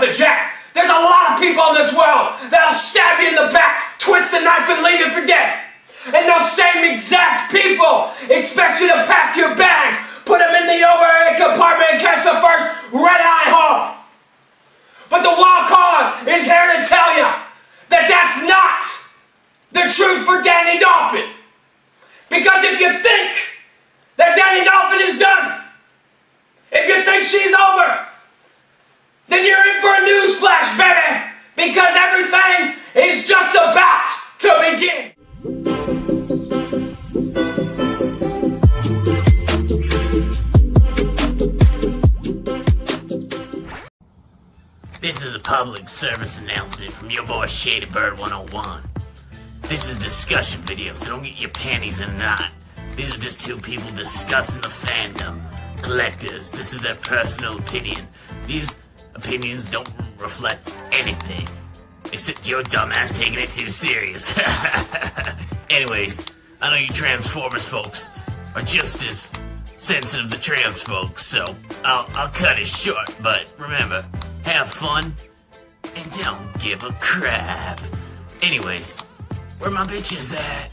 of the jack. There's a lot of people in this world that'll stab you in the back, twist the knife, and leave you for dead. And those same exact people expect you to pack your bags, put them in the overhead compartment, and catch the first red-eye home. But the walk on is here to tell you that that's not the truth for Danny Dolphin. Because if you think that Danny Dolphin is done, if you think she's over, then you're in for a newsflash, baby, because everything is just about to begin. This is a public service announcement from your boy Shady Bird 101. This is a discussion video, so don't get your panties in a knot. These are just two people discussing the fandom. Collectors, this is their personal opinion. These opinions don't reflect anything, except your dumbass taking it too serious. Anyways, I know you Transformers folks are just as sensitive to trans folks, so I'll cut it short, but remember, have fun and don't give a crap. Anyways, where my bitches at?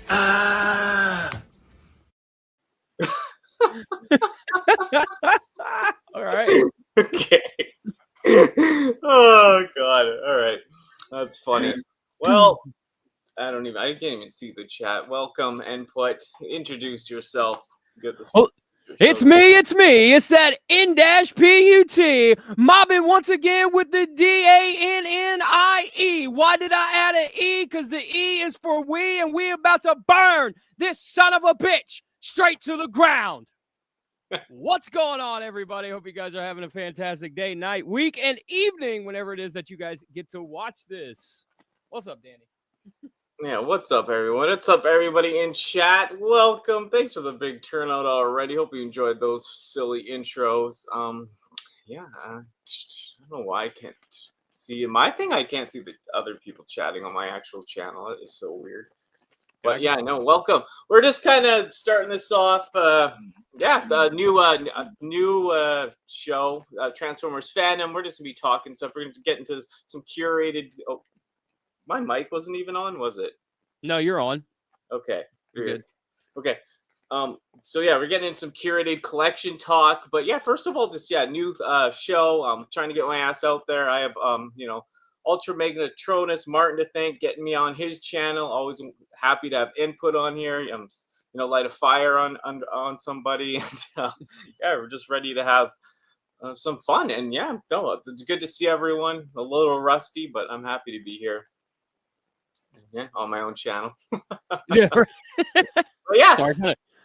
All right. Okay. Oh God. All right. That's funny. Well, I can't even see the chat. Welcome, input. Introduce yourself. Get this. Oh, it's me. It's that N-P-U-T mobbing once again with the D-A-N-N-I-E. Why did I add an E? Because the E is for we, and we about to burn this son of a bitch straight to the ground. What's going on, everybody? Hope you guys are having a fantastic day, night, week, and evening, whenever it is that you guys get to watch this. What's up, Danny? Yeah, what's up, everyone? What's up, everybody in chat? Welcome. Thanks for the big turnout already. Hope you enjoyed those silly intros. I don't know why I can't see my thing. I can't see the other people chatting on my actual channel. It is so weird. But yeah, no, welcome. We're just kind of starting this off. The new show, Transformers Fandom. We're just gonna be talking stuff. We're gonna get into some curated. Oh, my mic wasn't even on, was it? No, you're on. Okay, you're good. Okay. So yeah, we're getting into some curated collection talk. But yeah, first of all, just new show. I'm trying to get my ass out there. I have Ultra Magnetronus Martin to thank, getting me on his channel. Always happy to have input on here. Light a fire on somebody. And, we're just ready to have some fun. And it's good to see everyone. A little rusty, but I'm happy to be here. Yeah, on my own channel. Yeah. But yeah. Sorry,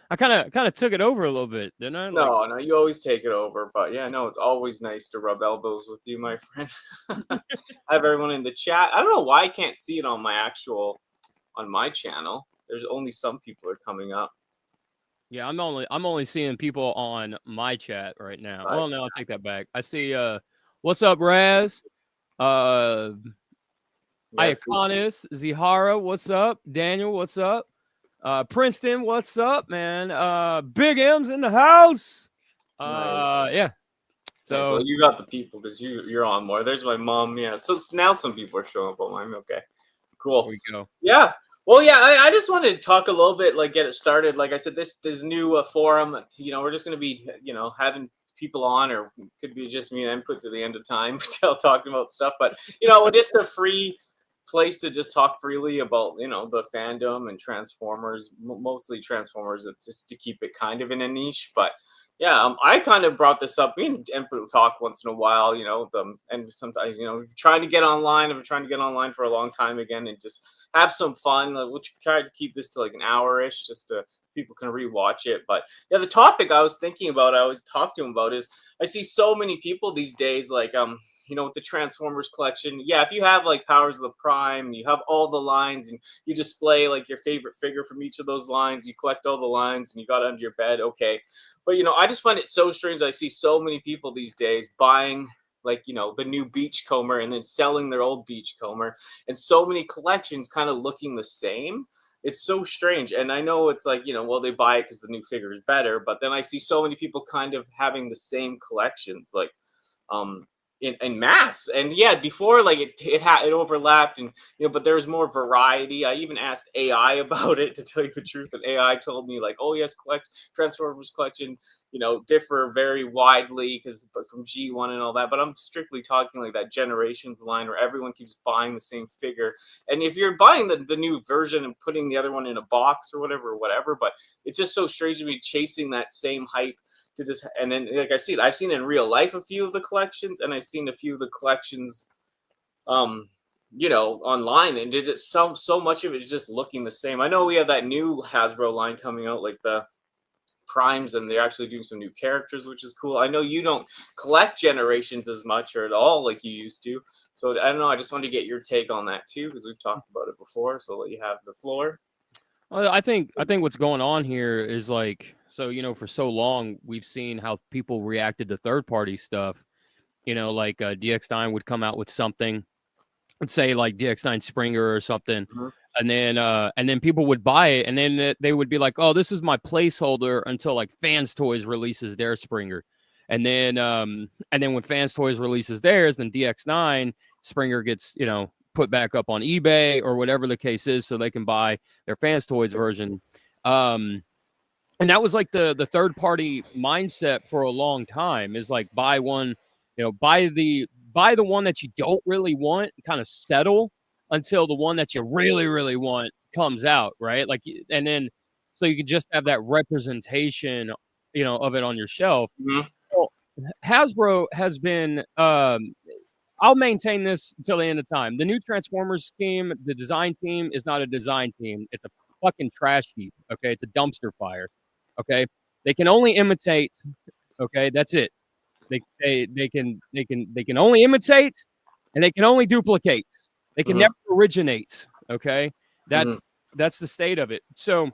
I kind of took it over a little bit, didn't I? No, you always take it over. But yeah, no, it's always nice to rub elbows with you, my friend. I have everyone in the chat. I don't know why I can't see it on my channel. There's only some people are coming up. Yeah, I'm only seeing people on my chat right now. Well, no, I'll take that back. I see what's up, Raz? Iaconis, Zihara, what's up? Daniel, what's up? Princeton, what's up, man? Big M's in the house. Nice. Yeah. So you got the people because you're on more. There's my mom. Yeah. So now some people are showing up on mine. Okay. Cool. There we go. Yeah. Well, yeah, I just wanted to talk a little bit, get it started. Like I said, this new forum, we're just going to be, having people on, or could be just me and input to the end of time talking about stuff. But, just a free place to just talk freely about, the fandom and Transformers, mostly Transformers, just to keep it kind of in a niche. But yeah, I kind of brought this up. Me and input will talk once in a while, and sometimes, trying to get online. I've been trying to get online for a long time again and just have some fun. We'll try to keep this to like an hour-ish, just to people can rewatch it. But yeah, the topic I was thinking about, I always talk to him about, is I see so many people these days, with the Transformers collection. Yeah, if you have like Powers of the Prime, you have all the lines, and you display like your favorite figure from each of those lines, you collect all the lines, and you got it under your bed, okay. But, I just find it so strange. I see so many people these days buying, the new Beachcomber and then selling their old Beachcomber. And so many collections kind of looking the same. It's so strange. And I know it's they buy it because the new figure is better. But then I see so many people kind of having the same collections. in mass. And yeah, before like it overlapped, and but there was more variety. I even asked AI about it, to tell you the truth, and AI told me like, oh yes, Transformers collection differ very widely because from G1 and all that. But I'm strictly talking like that Generations line where everyone keeps buying the same figure. And if you're buying the new version and putting the other one in a box or whatever, but it's just so strange to be chasing that same hype to just. And then like I've seen in real life a few of the collections, and I've seen a few of the collections online, and did it so much of it is just looking the same. I know we have that new Hasbro line coming out, like the primes, and they're actually doing some new characters, which is cool. I know you don't collect Generations as much or at all like you used to, so I don't know, I just wanted to get your take on that too, because we've talked about it before. So I'll let you have the floor. Well, I think what's going on here is like, so for so long we've seen how people reacted to third party stuff. Like DX9 would come out with something, let's say like DX9 Springer or something, and then people would buy it, and then they would be like, oh, this is my placeholder until like Fans Toys releases their Springer, and then when Fans Toys releases theirs, then DX9 Springer gets put back up on eBay or whatever the case is, so they can buy their Fans Toys version. And that was like the third party mindset for a long time, is like buy one, buy the one that you don't really want, kind of settle until the one that you really, really want comes out, right? Like, and then so you can just have that representation, of it on your shelf. Mm-hmm. Well, Hasbro has been, I'll maintain this until the end of time. The new Transformers team, the design team, is not a design team. It's a fucking trash heap. Okay, it's a dumpster fire. Okay, they can only imitate. Okay, that's it. They can only imitate, and they can only duplicate. They can never originate. Okay, that's the state of it. So,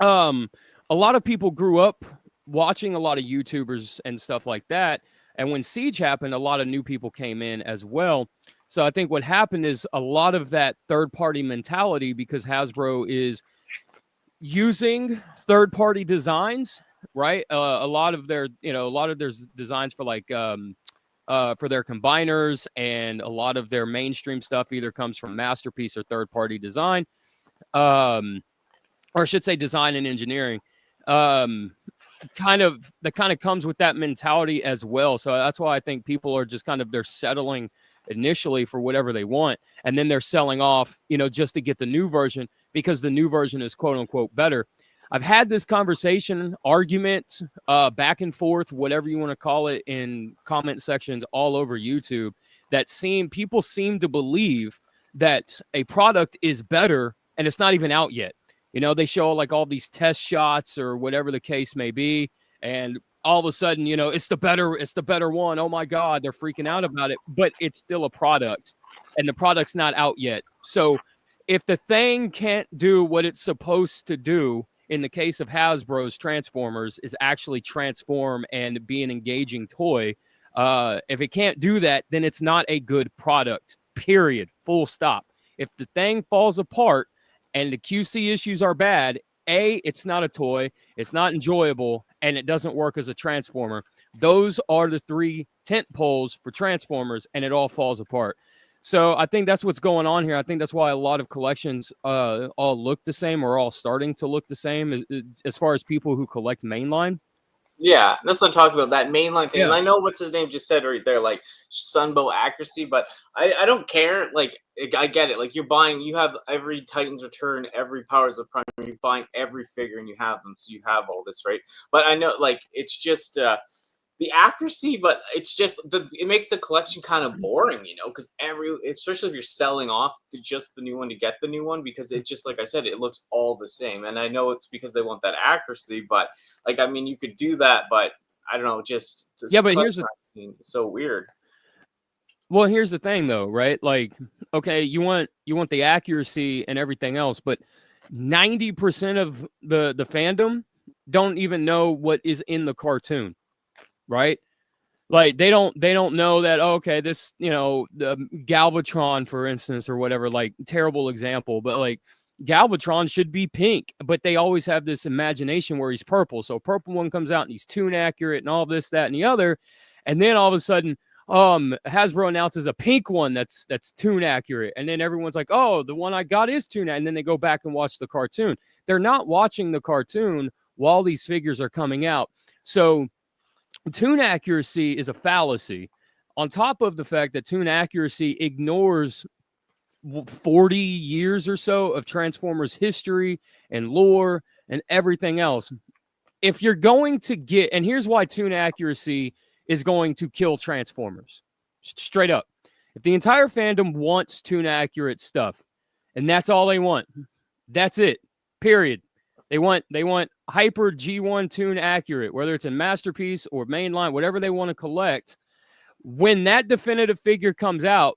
a lot of people grew up watching a lot of YouTubers and stuff like that. And when Siege happened, a lot of new people came in as well. So I think what happened is a lot of that third-party mentality, because Hasbro is using third-party designs, right? A lot of their designs for like for their combiners, and a lot of their mainstream stuff either comes from Masterpiece or third-party design, or I should say design and engineering. Kind of comes with that mentality as well. So that's why I think people are just they're settling initially for whatever they want, and then they're selling off, just to get the new version, because the new version is quote unquote better. I've had this argument, back and forth, whatever you want to call it, in comment sections all over YouTube, that people seem to believe that a product is better and it's not even out yet. They show like all these test shots or whatever the case may be, and all of a sudden, it's the better one. Oh my God, they're freaking out about it, but it's still a product, and the product's not out yet. So if the thing can't do what it's supposed to do, in the case of Hasbro's Transformers, is actually transform and be an engaging toy, if it can't do that, then it's not a good product, period, full stop. If the thing falls apart and the QC issues are bad, it's not a toy, it's not enjoyable, and it doesn't work as a Transformer. Those are the three tent poles for Transformers, and it all falls apart. So I think that's what's going on here. I think that's why a lot of collections all look the same, or all starting to look the same, as far as people who collect mainline. Yeah, that's what I'm talking about, that mainline thing. Yeah. And I know what's his name just said right there, like Sunbow accuracy, but I don't care. Like, I get it. Like, you have every Titan's Return, every Powers of Prime, you're buying every figure and you have them, so you have all this, right? But I know, like, it's just the accuracy, but it's just it makes the collection kind of boring, because especially if you're selling off to just the new one to get the new one, because it just, like I said, it looks all the same. And I know it's because they want that accuracy, but like, I mean, you could do that, but I don't know, just but here's the scene is so weird. Well, here's the thing though, right? Like, okay, you want the accuracy and everything else, but 90% of the fandom don't even know what is in the cartoon. Right? Like they don't know that, okay, this, the Galvatron, for instance, or whatever, like, terrible example, but like Galvatron should be pink, but they always have this imagination where he's purple. So purple one comes out and he's tune accurate and all this, that, and the other. And then all of a sudden, Hasbro announces a pink one that's toon accurate, and then everyone's like, oh, the one I got is toon, and then they go back and watch the cartoon. They're not watching the cartoon while these figures are coming out. So toon accuracy is a fallacy, on top of the fact that toon accuracy ignores 40 years or so of Transformers history and lore and everything else. If you're going to get, and here's why toon accuracy is going to kill Transformers. Straight up. If the entire fandom wants toon accurate stuff, and that's all they want, that's it. Period. They want hyper G1 toon accurate, whether it's in Masterpiece or mainline, whatever they want to collect. When that definitive figure comes out,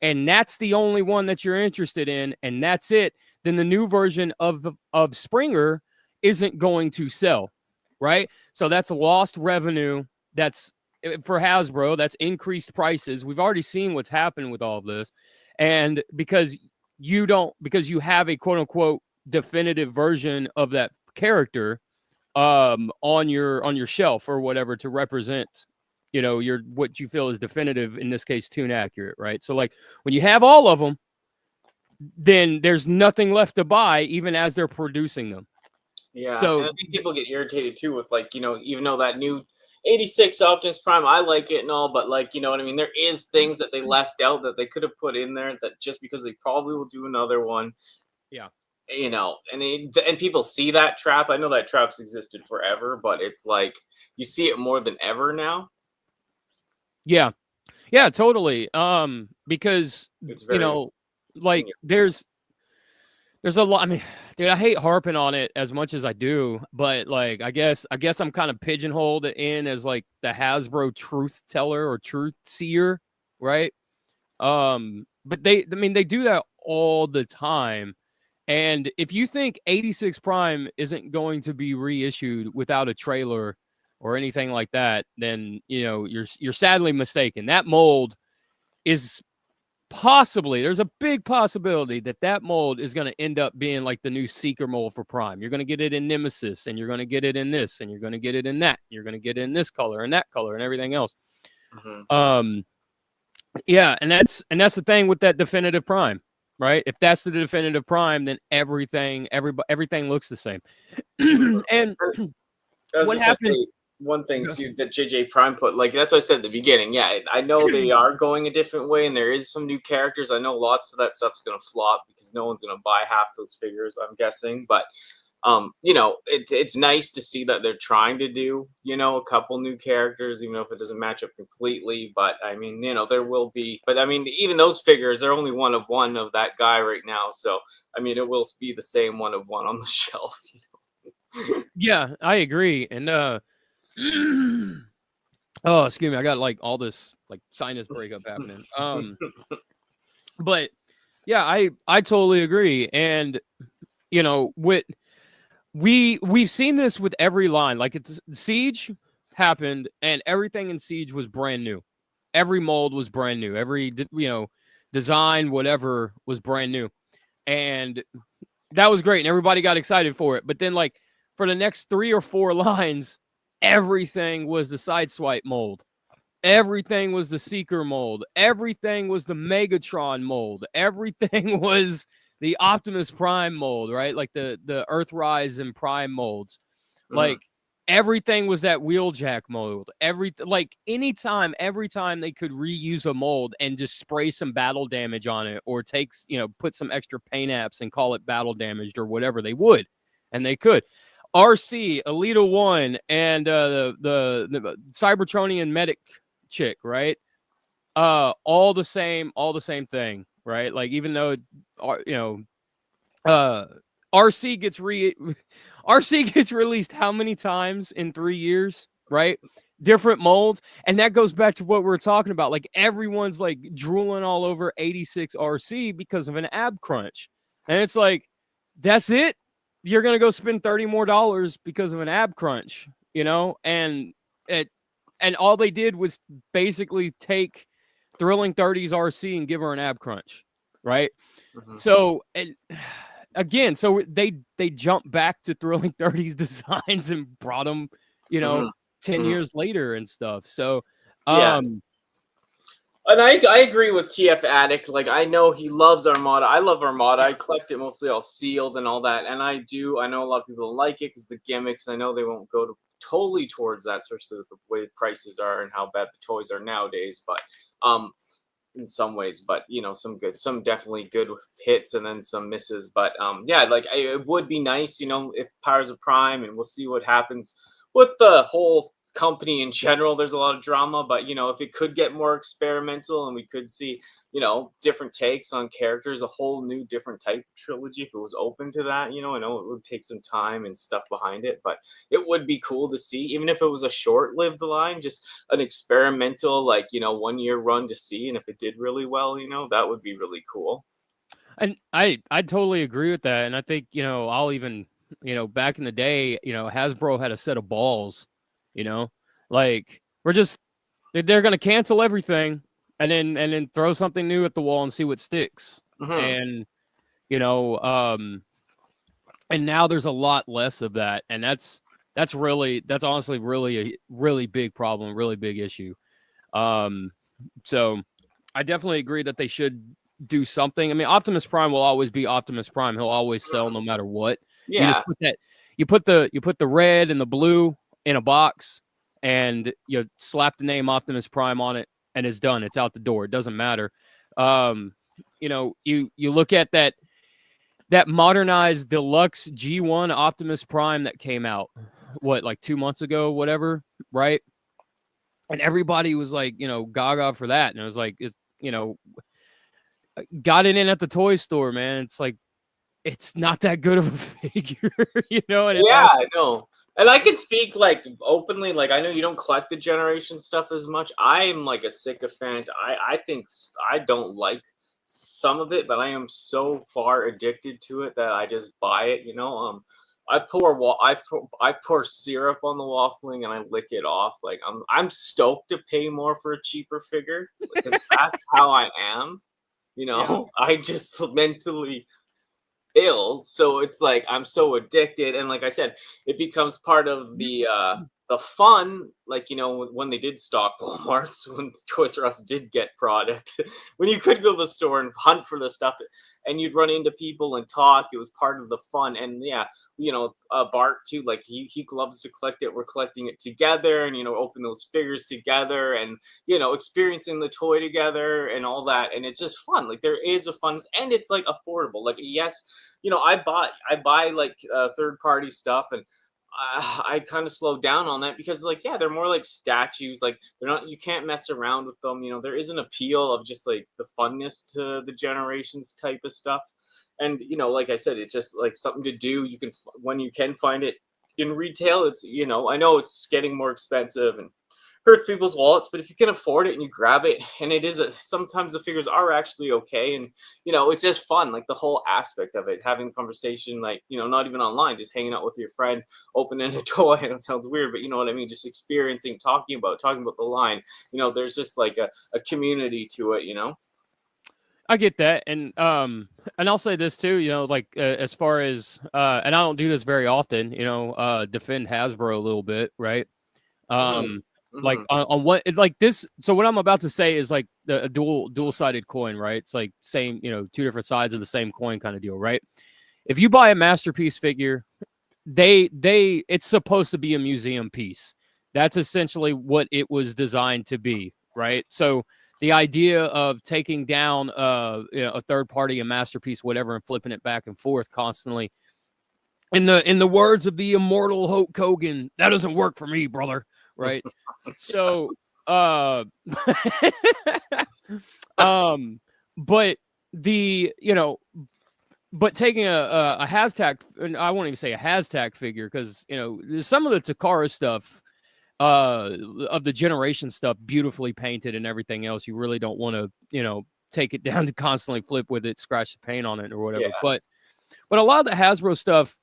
and that's the only one that you're interested in, and that's it, then the new version of Springer isn't going to sell, right? So that's lost revenue. That's for Hasbro. That's increased prices. We've already seen what's happened with all of this, and because you have a quote unquote definitive version of that character on your shelf or whatever to represent, your what you feel is definitive, in this case toon accurate, right? So like when you have all of them, then there's nothing left to buy even as they're producing them. Yeah, so and I think people get irritated too with, like, even though that new 86 Optimus Prime, I like it and all, but, like, you know what I mean, there is things that they left out that they could have put in there, that just because they probably will do another one. Yeah. And people see that trap. I know that trap's existed forever, but it's like you see it more than ever now. Yeah, totally. Because it's very, like there's a lot. I mean, dude, I hate harping on it as much as I do, but like I guess I'm kind of pigeonholed in as like the Hasbro truth teller or truth seer, right? But they do that all the time. And if you think 86 Prime isn't going to be reissued without a trailer or anything like that, then you're sadly mistaken. That mold is possibly, there's a big possibility that mold is going to end up being like the new Seeker mold for Prime. You're going to get it in Nemesis, and you're going to get it in this, and you're going to get it in that. You're going to get it in this color and that color and everything else. Mm-hmm. Yeah, and that's the thing with that definitive Prime. Right? If that's the definitive Prime, then everything looks the same. And what happened? One thing too that JJ Prime put, like, that's what I said at the beginning. Yeah, I know they are going a different way, and there is some new characters. I know lots of that stuff's gonna flop because no one's gonna buy half those figures, I'm guessing. But it's nice to see that they're trying to do, a couple new characters, even if it doesn't match up completely. But I mean, there will be. But I mean, even those figures, they're only one of that guy right now. So I mean, it will be the same one of one on the shelf. Yeah, I agree. And oh, excuse me, I got like all this like sinus breakup happening. But yeah, I totally agree. And we've seen this with every line. Like, it's Siege happened, and everything in Siege was brand new. Every mold was brand new. Every design, whatever, was brand new, and that was great. And everybody got excited for it. But then, like, for the next 3 or 4 lines, everything was the Sideswipe mold. Everything was the Seeker mold. Everything was the Megatron mold. Everything was the Optimus Prime mold, right? Like the Earthrise and Prime molds. Like everything was that Wheeljack mold. Every time they could reuse a mold and just spray some battle damage on it, or put some extra paint apps and call it battle damaged or whatever, they would. And they could. RC, Alita 1, and the Cybertronian medic chick, right? All the same thing. Right, like, even though RC gets released how many times in 3 years, right? Different molds, and that goes back to what we're talking about. Like, everyone's like drooling all over 86 RC because of an ab crunch, and it's like, that's it. You're gonna go spend $30 more because of an ab crunch, and all they did was basically take Thrilling 30's RC and give her an ab crunch, right? So again, so they jumped back to Thrilling 30's designs and brought them, 10 years later and stuff. So And I agree with TF Addict. Like, I know he loves Armada. I love Armada. I collect it mostly all sealed and all that. And I know a lot of people don't like it because the gimmicks. I know they won't go totally towards that, especially with the way the prices are and how bad the toys are nowadays. But in some ways, but some definitely good hits and then some misses. But yeah, like it would be nice, if Powers of Prime, and we'll see what happens with the whole company in general. There's a lot of drama, but if it could get more experimental and we could see different takes on characters, a whole new different type of trilogy, if it was open to that. I know it would take some time and stuff behind it, but it would be cool to see, even if it was a short-lived line, just an experimental, like 1 year run to see. And if it did really well, that would be really cool. And I totally agree with that. And I think, I'll even, back in the day, Hasbro had a set of balls, like they're going to cancel everything and then throw something new at the wall and see what sticks. And, and now there's a lot less of that. And that's honestly really a really big problem, really big issue. So I definitely agree that they should do something. I mean, Optimus Prime will always be Optimus Prime. He'll always sell no matter what. Yeah. You put the red and the blue in a box and you slap the name Optimus Prime on it and it's done. It's out the door. It doesn't matter. You look at that modernized deluxe G1 Optimus Prime that came out, like 2 months ago, whatever, right? And everybody was like, gaga for that. And it was like, got it in at the toy store, man. It's like, it's not that good of a figure, And I know. And I can speak like openly, like I know you don't collect the generation stuff as much. I'm like a sycophant. I think I don't like some of it, but I am so far addicted to it that I just buy it. I pour syrup on the waffling and I lick it off. Like I'm stoked to pay more for a cheaper figure because that's how I am. I just mentally ill, so it's like I'm so addicted, and like I said, it becomes part of the fun, like when they did stock Walmarts, when Toys R Us did get product, when you could go to the store and hunt for the stuff and you'd run into people and talk. It was part of the fun. And yeah, Bart too, like he loves to collect it. We're collecting it together and open those figures together and experiencing the toy together and all that. And it's just fun. Like there is a fun, and it's like affordable. Like yes, I buy like third party stuff, and I kind of slowed down on that because like they're more like statues. Like they're not, you can't mess around with them. There is an appeal of just like the funness to the generations type of stuff. And like I said, it's just like something to do. You can, when you can find it in retail, it's I know it's getting more expensive and hurts people's wallets, but if you can afford it and you grab it, and it is sometimes the figures are actually okay, and it's just fun, like the whole aspect of it, having conversation, like not even online, just hanging out with your friend, opening a toy. And it sounds weird, but you know what I mean, just experiencing, talking about the line. There's just like a community to it. I get that, and I'll say this too, like as far as and I don't do this very often, defend Hasbro a little bit, right? Like on what, like this. So what I'm about to say is like a dual-sided coin, right? It's like same, two different sides of the same coin kind of deal, right? If you buy a masterpiece figure, it's supposed to be a museum piece. That's essentially what it was designed to be, right? So the idea of taking down a third party, a masterpiece, whatever, and flipping it back and forth constantly, in the words of the immortal Hulk Hogan, that doesn't work for me, brother. Right. So, but but taking a hashtag, and I won't even say a hashtag figure, because, some of the Takara stuff, of the generation stuff, beautifully painted and everything else, you really don't want to, take it down to constantly flip with it, scratch the paint on it or whatever. Yeah. But a lot of the Hasbro stuff,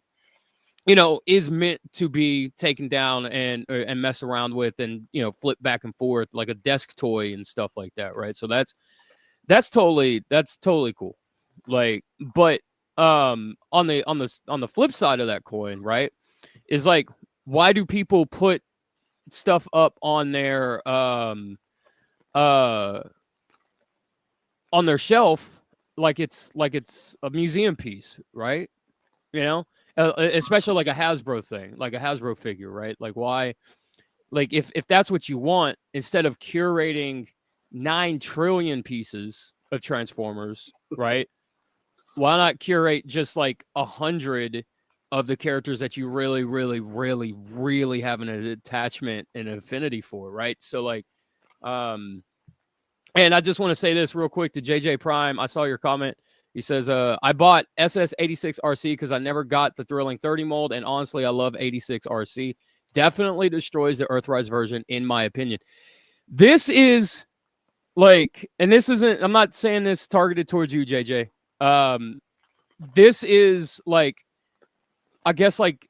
is meant to be taken down and mess around with and, flip back and forth like a desk toy and stuff like that. Right. So that's totally cool. Like, but on the flip side of that coin, right, is like, why do people put stuff up on their on their shelf like it's a museum piece, right? Especially like a Hasbro thing, like a Hasbro figure, right? Like why? Like if that's what you want, instead of curating 9 trillion pieces of Transformers, right? Why not curate just like 100 of the characters that you really, really, really, really have an attachment and affinity for, right? So like, and I just want to say this real quick to JJ Prime. I saw your comment. He says, I bought SS86 RC because I never got the Thrilling 30 mold, and honestly, I love 86 RC. Definitely destroys the Earthrise version, in my opinion. This is like, and this isn't, I'm not saying this targeted towards you, JJ. This is like, I guess like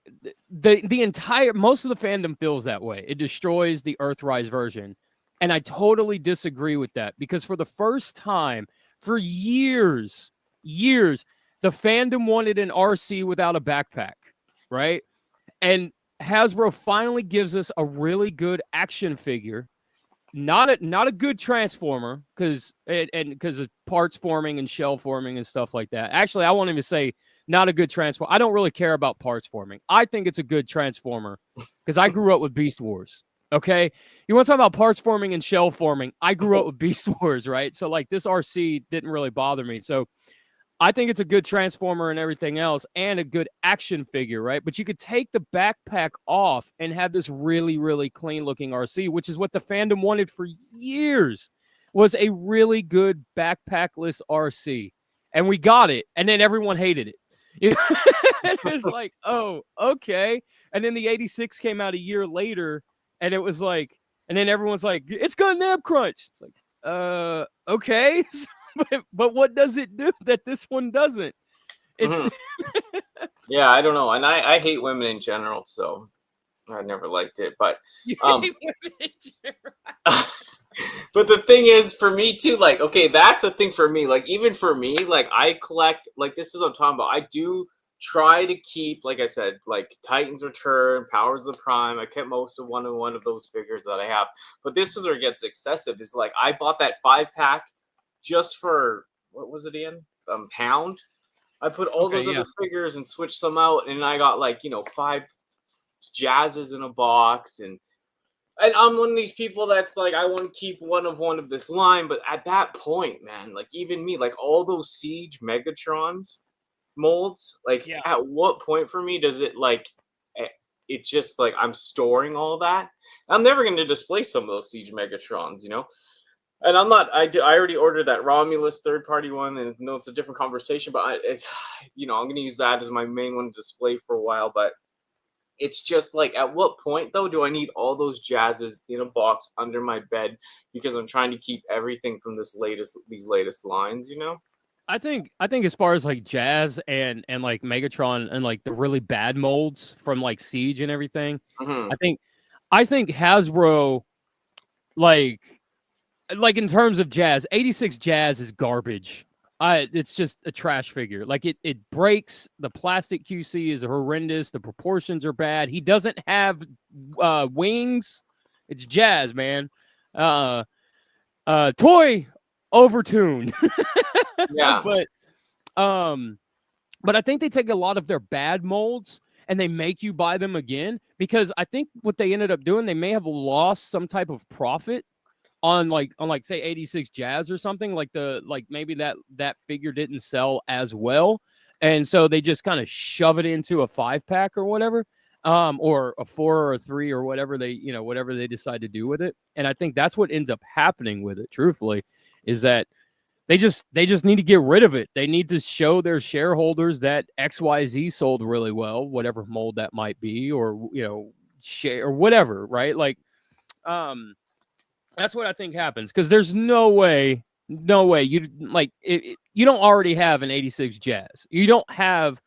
the entire, most of the fandom feels that way. It destroys the Earthrise version. And I totally disagree with that, because for the first time for years, the fandom wanted an RC without a backpack, right? And Hasbro finally gives us a really good action figure, not a good transformer, because of parts forming and shell forming and stuff like that. Actually, I won't even say not a good transformer. I don't really care about parts forming. I think it's a good transformer because I grew up with Beast Wars. Okay, you want to talk about parts forming and shell forming? I grew up with Beast Wars, right? So like this RC didn't really bother me. So I think it's a good transformer and everything else, and a good action figure, right? But you could take the backpack off and have this really, really clean looking RC, which is what the fandom wanted for years, was a really good backless RC. And we got it, and then everyone hated it. You know? It was like, oh, okay. And then the 86 came out a year later, and it was like, and then everyone's like, it's got nab crunch. It's like, okay. But what does it do that this one doesn't? Yeah, I don't know. And I hate women in general, so I never liked it. But but the thing is, for me too, like, okay, that's a thing for me. Like, even for me, like, I collect, like, this is what I'm talking about. I do try to keep, like I said, like Titan's Return, Powers of the Prime. I kept most of one of those figures that I have. But this is where it gets excessive. Is like I bought that 5-pack just for, what was it again? Pound. I put all those other figures and switched some out, and I got like 5 Jazzes in a box, and I'm one of these people that's like, I want to keep one of this line. But at that point, man, like even me, like all those Siege Megatrons molds, like at what point for me does it like, it's just like I'm storing all that? I'm never going to display some of those Siege Megatrons, And I'm not. I already ordered that Romulus third-party one, and it's a different conversation. But I'm going to use that as my main one to display for a while. But it's just like, at what point though do I need all those Jazzes in a box under my bed because I'm trying to keep everything from these latest lines? I think as far as like Jazz and like Megatron and like the really bad molds from like Siege and everything, I think Hasbro, like in terms of Jazz, 86 Jazz is garbage. It's just a trash figure. Like it breaks. The plastic QC is horrendous. The proportions are bad. He doesn't have wings. It's Jazz, man. Toy overtuned. Yeah. But I think they take a lot of their bad molds and they make you buy them again, because I think what they ended up doing, they may have lost some type of profit on say 86 Jazz or something, like maybe that figure didn't sell as well, and so they just kind of shove it into a 5-pack or whatever, or a 4 or a 3 or whatever they decide to do with it. And I think that's what ends up happening with it, truthfully, is that they just need to get rid of it. They need to show their shareholders that XYZ sold really well, whatever mold that might be, or share or whatever, right? Like that's what I think happens, because there's no way you you don't already have an 86 Jazz. You don't have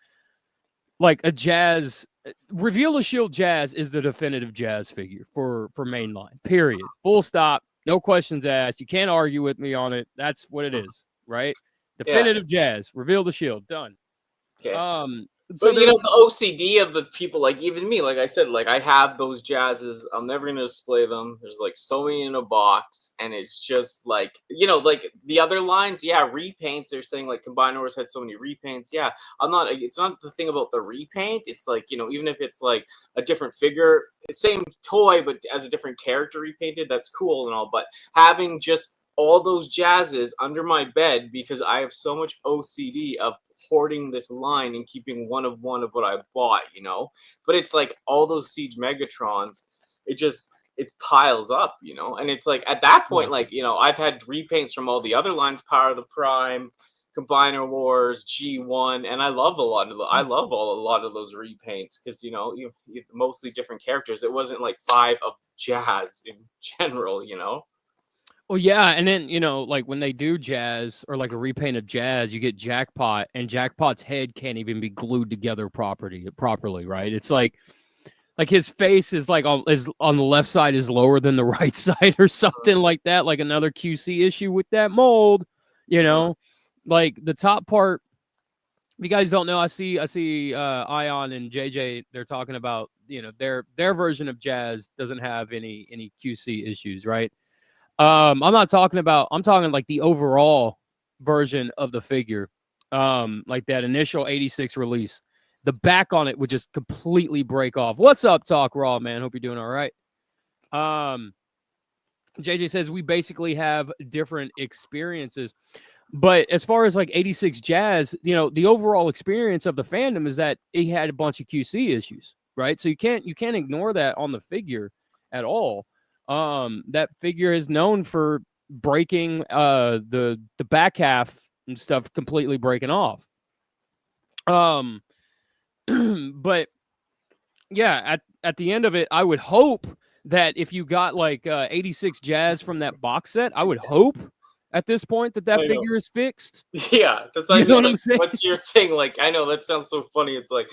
like a Jazz. Reveal the Shield Jazz is the definitive Jazz figure for mainline. Period. Full stop. No questions asked. You can't argue with me on it. That's what it is, right? Definitive Jazz. Reveal the Shield. Done. Okay. So But you know, there's the OCD of the people, like even me, like I said, like I have those jazzes. I'm never gonna display them. There's like so many in a box, and it's just like, you know, like the other lines, yeah, repaints. They're saying like Combiners had so many repaints. Yeah, I'm not. It's not the thing about the repaint. It's like, you know, even if it's like a different figure, same toy but as a different character repainted, that's cool and all. But having just all those jazzes under my bed because I have so much OCD of hoarding this line and keeping one of what I bought, you know. But it's like all those Siege Megatrons, it piles up, you know. And it's like at that point, like, you know, I've had repaints from all the other lines, Power of the Prime, Combiner Wars, G1, and I love a lot of I love a lot of those repaints because, you know, you mostly different characters. It wasn't like 5 of Jazz in general, you know. Well, yeah, and then, you know, like when they do Jazz or like a repaint of Jazz, you get Jackpot, and Jackpot's head can't even be glued together properly, right? It's like his face is like on the left side is lower than the right side or something like that, like another QC issue with that mold, you know. Like the top part, if you guys don't know, I see Ion and JJ, they're talking about, you know, their version of Jazz doesn't have any QC issues, right? I'm talking like the overall version of the figure. Like that initial 86 release. The back on it would just completely break off. What's up, Talk Raw, man? Hope you're doing all right. JJ says we basically have different experiences. But as far as like 86 Jazz, you know, the overall experience of the fandom is that he had a bunch of QC issues, right? So you can't ignore that on the figure at all. That figure is known for breaking the back half and stuff completely breaking off. But yeah, at the end of it, I would hope that if you got like 86 Jazz from that box set, I would hope at this point that figure is fixed. Yeah, that's You like, know what I'm saying? what's your thing? Like, I know that sounds so funny. It's like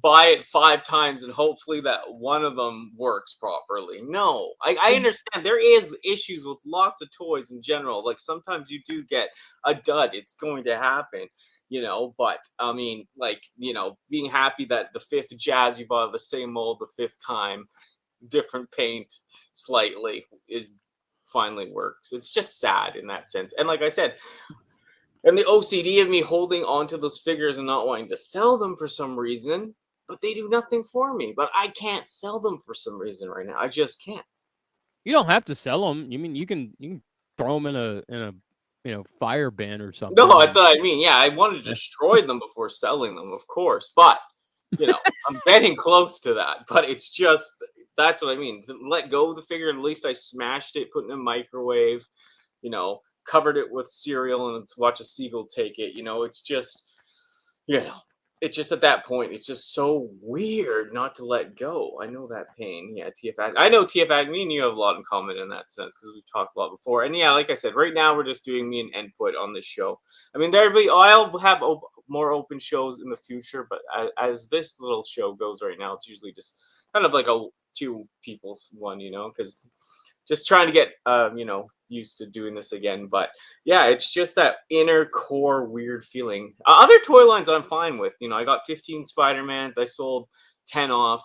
buy it 5 times and hopefully that one of them works properly. No, I understand there is issues with lots of toys in general. Like sometimes you do get a dud. It's going to happen, you know. But I mean, like, you know, being happy that the 5th Jazz you bought the same mold the 5th time, different paint slightly, is finally works. It's just sad in that sense. And like I said, and the OCD of me holding onto those figures and not wanting to sell them for some reason, but they do nothing for me. But I can't sell them for some reason right now. I just can't. You don't have to sell them. You mean you can throw them in a you know, fire bin or something. No, that's what I mean. Yeah, I want to destroy them before selling them, of course. But you know, I'm getting close to that. But it's just, that's what I mean. To let go of the figure, at least I smashed it, put it in a microwave, you know, covered it with cereal and watch a seagull take it. You know, it's just, you know, it's just at that point, it's just so weird not to let go. I know that pain. Yeah, TFAC. I know TFAC. Me and you have a lot in common in that sense because we've talked a lot before. And yeah, like I said, right now we're just doing me and input on this show. I mean, I'll have more open shows in the future, but as this little show goes right now, it's usually just kind of like a 2 people's one, you know, because just trying to get you know, used to doing this again. But yeah, it's just that inner core weird feeling. Other toy lines I'm fine with. You know, I got 15 Spider-Mans. I sold 10 off,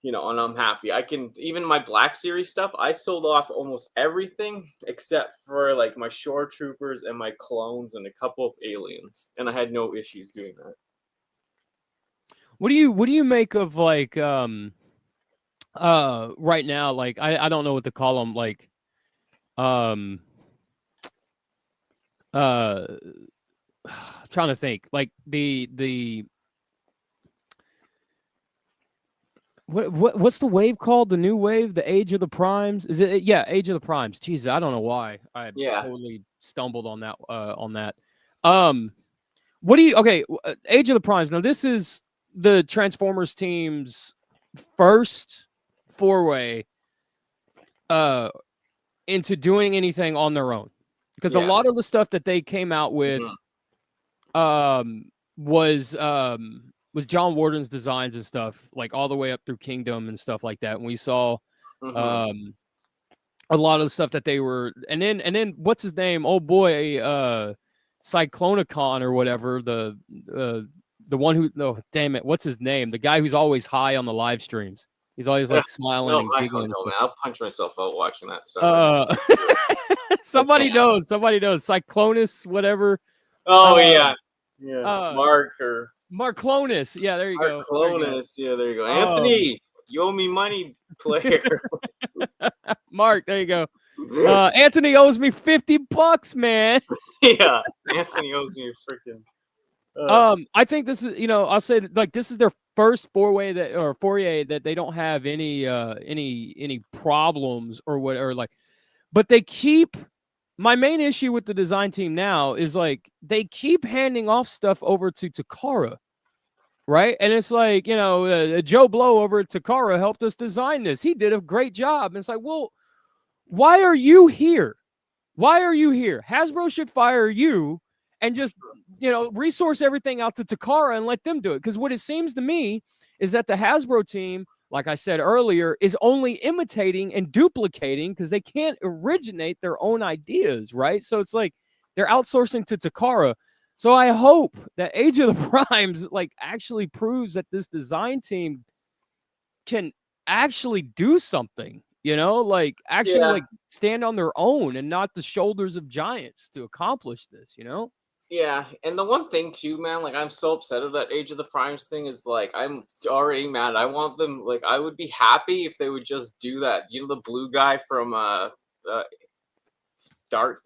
you know, and I'm happy. I can, even my Black Series stuff, I sold off almost everything except for like my Shore Troopers and my clones and a couple of aliens, and I had no issues doing that. What do you make of like right now, like I don't know what to call them, like trying to think, like the what's the wave called? The new wave, the Age of the Primes? Is it? Yeah, Age of the Primes. Jesus, I don't know why I totally stumbled on that what do you Age of the Primes. Now this is the Transformers team's first foray into doing anything on their own, because a lot of the stuff that they came out with was John Warden's designs and stuff, like all the way up through Kingdom and stuff like that. And we saw a lot of the stuff that they were, and then what's his name? Oh boy, Cyclonicon or whatever, the the one who, no, damn it, what's his name? The guy who's always high on the live streams. He's always like smiling No, and I giggling don't and know, stuff. man. I'll punch myself out watching that stuff. Somebody knows. Somebody knows. Cyclonus, whatever. Oh yeah, yeah. Uh, Mark or Marclonus. Yeah, there you go. Clonus. Yeah, there you go. Um, Anthony, you owe me money, player. Mark, there you go. Anthony owes me $50, man. Yeah, Anthony owes me a freaking. I think this is, I'll say that, like, this is their first foray that they don't have any problems or what, or like, but they keep. My main issue with the design team now is like they keep handing off stuff over to Takara, right? And it's like, Joe Blow over at Takara helped us design this. He did a great job. And it's like, well, why are you here? Why are you here? Hasbro should fire you and just, resource everything out to Takara and let them do it. Because what it seems to me is that the Hasbro team, like I said earlier, is only imitating and duplicating because they can't originate their own ideas, right? So it's like they're outsourcing to Takara. So I hope that Age of the Primes like actually proves that this design team can actually do something, like actually like stand on their own and not the shoulders of giants to accomplish this, Yeah, and the one thing too, man, like I'm so upset of that Age of the Primes thing is like I'm already mad. I want them, like I would be happy if they would just do that. The blue guy from Dark,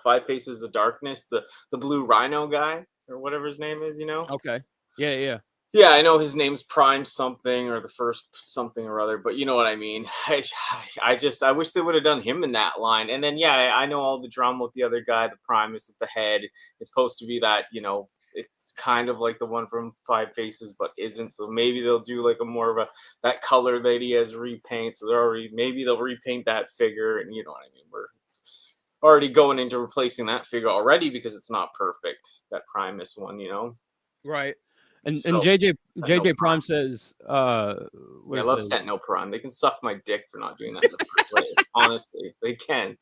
5 Faces of Darkness, the blue rhino guy or whatever his name is, Okay. Yeah. Yeah, I know his name's Prime something or the first something or other, but you know what I mean. I wish they would have done him in that line. And then I know all the drama with the other guy, the Primus at the head. It's supposed to be that, it's kind of like the one from 5 Faces, but isn't. So maybe they'll do like a more of that color that he has repaint. So maybe they'll repaint that figure, and you know what I mean. We're already going into replacing that figure already because it's not perfect. That Primus one, Right. And So, JJ Prime says, I love Sentinel Prime. They can suck my dick for not doing that in the first place. Honestly, they can.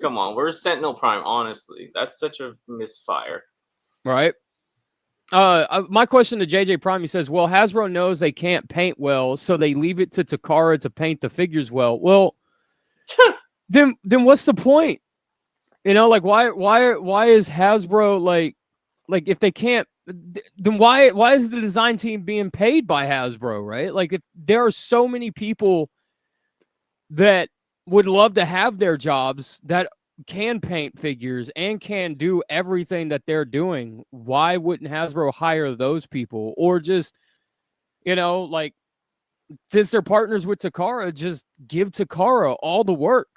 Come on, where's Sentinel Prime? Honestly, that's such a misfire. Right. My question to JJ Prime, he says, well, Hasbro knows they can't paint well, so they leave it to Takara to paint the figures well. Well, then what's the point? Like why is Hasbro like if they can't, then why is the design team being paid by Hasbro, right? Like if there are so many people that would love to have their jobs that can paint figures and can do everything that they're doing, why wouldn't Hasbro hire those people? Or just, like, since they're partners with Takara, just give Takara all the work.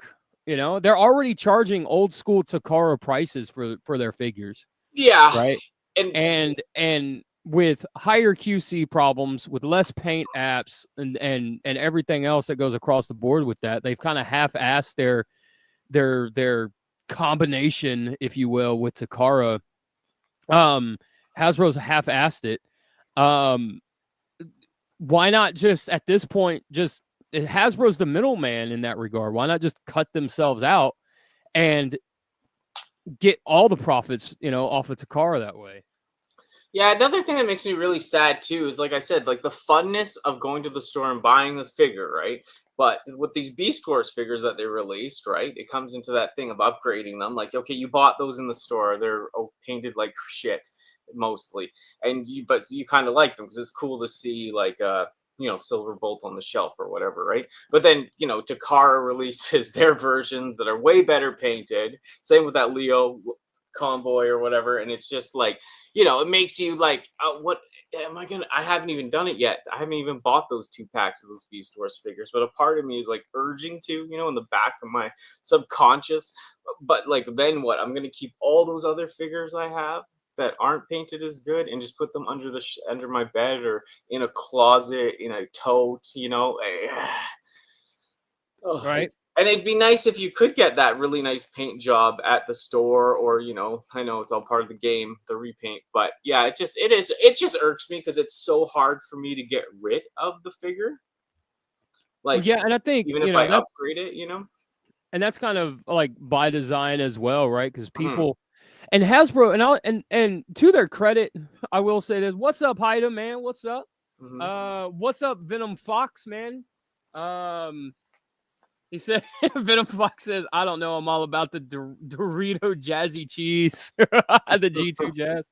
They're already charging old school Takara prices for their figures. Yeah. Right. And with higher QC problems, with less paint apps and everything else that goes across the board with that, they've kind of half-assed their combination, if you will, with Takara. Hasbro's half-assed it. Why not just at this point Hasbro's the middleman in that regard. Why not just cut themselves out and get all the profits, off of Takara that way? Yeah, another thing that makes me really sad too is, like I said, like the funness of going to the store and buying the figure, right? But with these Beast Wars figures that they released, right, it comes into that thing of upgrading them. Like, okay, you bought those in the store; they're painted like shit mostly, but you kind of like them because it's cool to see like Silver Bolt on the shelf or whatever, right? But then Takara releases their versions that are way better painted. Same with that Leo Convoy or whatever, and it's just like it makes you like, what am I gonna? I haven't even done it yet. I haven't even bought those 2 packs of those Beast Wars figures, but a part of me is like urging to, in the back of my subconscious. But like, then what? I'm gonna keep all those other figures I have that aren't painted as good and just put them under under my bed or in a closet, in a tote, Right. And it'd be nice if you could get that really nice paint job at the store, or I know it's all part of the game, the repaint, but yeah, it just irks me because it's so hard for me to get rid of the figure. Like, yeah, and I think even if I upgrade it, and that's kind of like by design as well, right? Because people, And Hasbro, and to their credit, I will say this: what's up, Haida, man? What's up? What's up, Venom Fox, man? He said, Venom Fox says, I don't know. I'm all about the Dorito Jazzy Cheese, the G2 Jazz.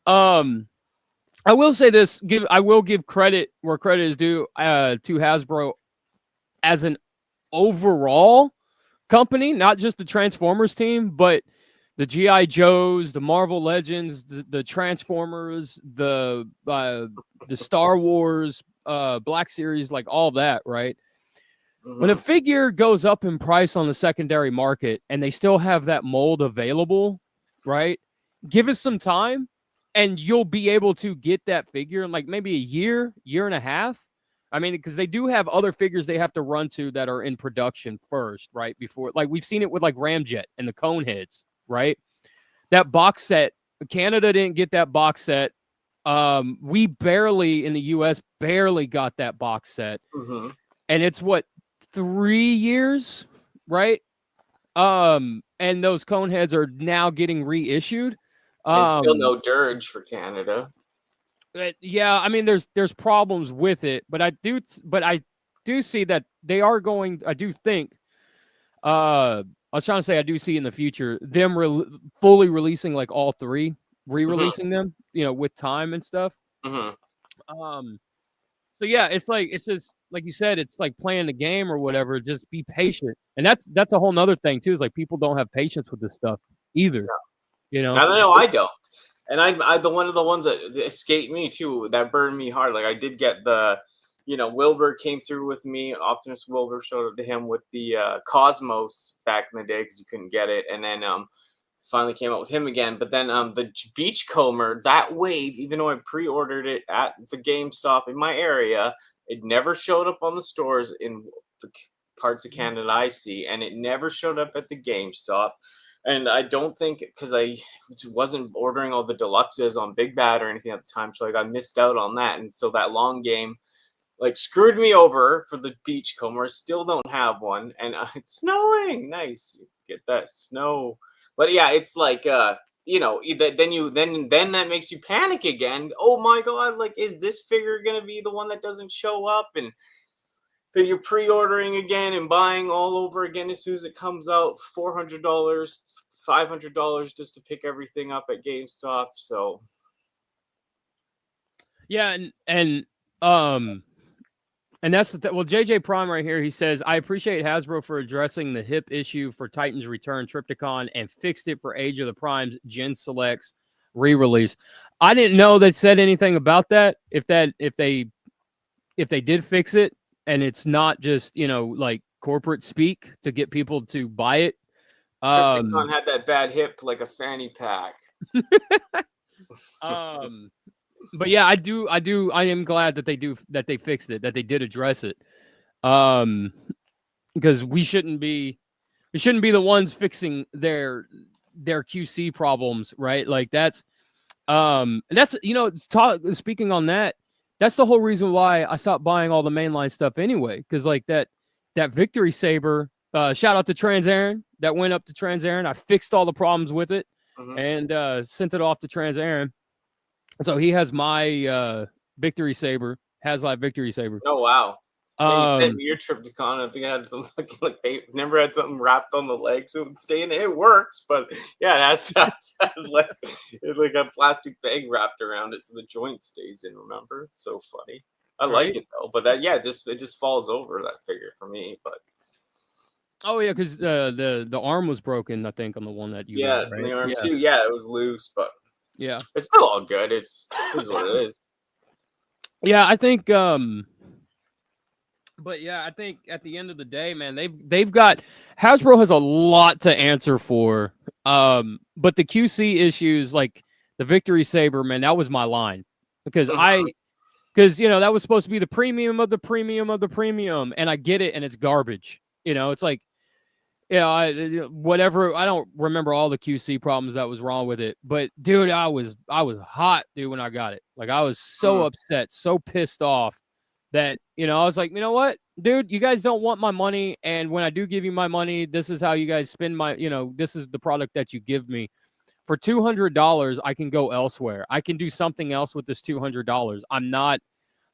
I will say this: I will give credit where credit is due to Hasbro as an overall company, not just the Transformers team, but the G.I. Joes, the Marvel Legends, the Transformers, the Star Wars Black Series, like all that, right? When a figure goes up in price on the secondary market and they still have that mold available, right? Give us some time and you'll be able to get that figure in like maybe a year and a half. I mean, because they do have other figures they have to run to that are in production first, right? Before, like we've seen it with like Ramjet and the Coneheads, right? That box set, Canada didn't get that box set. We barely in the US barely got that box set. And it's what, 3 years, right? And those Coneheads are now getting reissued. And still no dirge for Canada. Yeah, I mean, there's problems with it, but I do see that they are going. I do think. I was trying to say I do see in the future them fully releasing like all three, re-releasing them, you know, with time and stuff. So yeah, it's just like you said, it's like playing the game or whatever. Just be patient, and that's a whole nother thing too. Is like people don't have patience with this stuff either. You know, I don't. And I'm the one of the ones that escaped me too. That burned me hard. Like I did get the, Wilbur came through with me. Optimus Wilbur showed up to him with the Cosmos back in the day because you couldn't get it, and then finally came out with him again. But then the Beachcomber, that wave, even though I pre-ordered it at the GameStop in my area, it never showed up on the stores in the parts of Canada I see, and it never showed up at the GameStop. And I don't think, because I wasn't ordering all the deluxes on Big Bad or anything at the time, so I got missed out on that. And so that long game like screwed me over for the Beachcomber. Still don't have one, and it's snowing. Nice, get that snow. But yeah, it's like then that makes you panic again. Oh my god, like is this figure gonna be the one that doesn't show up? And then you're pre-ordering again and buying all over again as soon as it comes out. $400, $500 just to pick everything up at GameStop. So yeah, and that's well, JJ Prime right here. He says, I appreciate Hasbro for addressing the hip issue for Titan's Return Trypticon and fixed it for Age of the Primes Gen Selects re-release. I didn't know they said anything about that. If they did fix it and it's not just, like corporate speak to get people to buy it. Trypticon had that bad hip like a fanny pack. But yeah, I am glad that they fixed it, that they did address it. Because we shouldn't be the ones fixing their QC problems, right? Like that's speaking on that, that's the whole reason why I stopped buying all the mainline stuff anyway. Because like that Victory Saber, shout out to Trans Aaron, that went up to Trans Aaron. I fixed all the problems with it and sent it off to Trans Aaron. So he has my Victory Saber, Haslight Victory Saber. Oh wow! You sent me your Trypticon. I think I had some like never had something wrapped on the leg so it would stay in. It works, but yeah, it has to have like a plastic bag wrapped around it so the joint stays in. Remember? It's so funny. I like it though, but it just falls over that figure for me. But oh yeah, because the arm was broken, I think, on the one that you got, right? The arm too. Yeah, it was loose, but. Yeah, it's still all good. It is what it is. Yeah, I think. But yeah, I think at the end of the day, man, they've got Hasbro has a lot to answer for. But the QC issues, like the Victory Saber, man, that was my line because that was supposed to be the premium of the premium of the premium, and I get it, and it's garbage. It's like. Whatever. I don't remember all the QC problems that was wrong with it, but dude, I was hot, dude, when I got it. Like I was so upset, so pissed off that I was like, you know what, dude, you guys don't want my money, and when I do give you my money, this is how you guys spend my, this is the product that you give me. For $200, I can go elsewhere. I can do something else with this $200. I'm not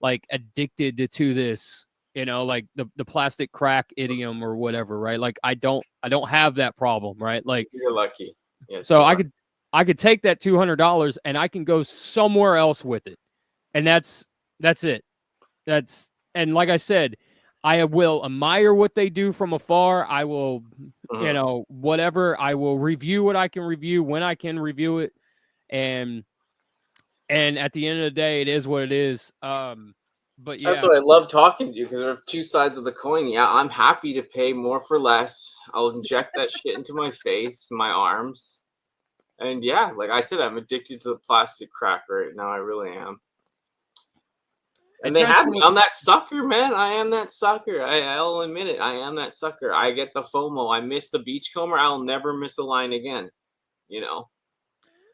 like addicted to this, like the plastic crack idiom or whatever, right? Like I don't have that problem, right? Like You're lucky. Yes. so I could take that $200 and I can go somewhere else with it. And that's it. And like I said, I will admire what they do from afar. I will, whatever. I will review what I can review when I can review it. And at the end of the day, it is what it is. But yeah, that's why I love talking to you, because there are two sides of the coin. Yeah, I'm happy to pay more for less. I'll inject that shit into my face, my arms. And yeah, like I said, I'm addicted to the plastic crack right now. I really am. And they have me on that sucker, man. I am that sucker. I'll admit it. I am that sucker. I get the FOMO. I miss the beachcomber. I'll never miss a line again.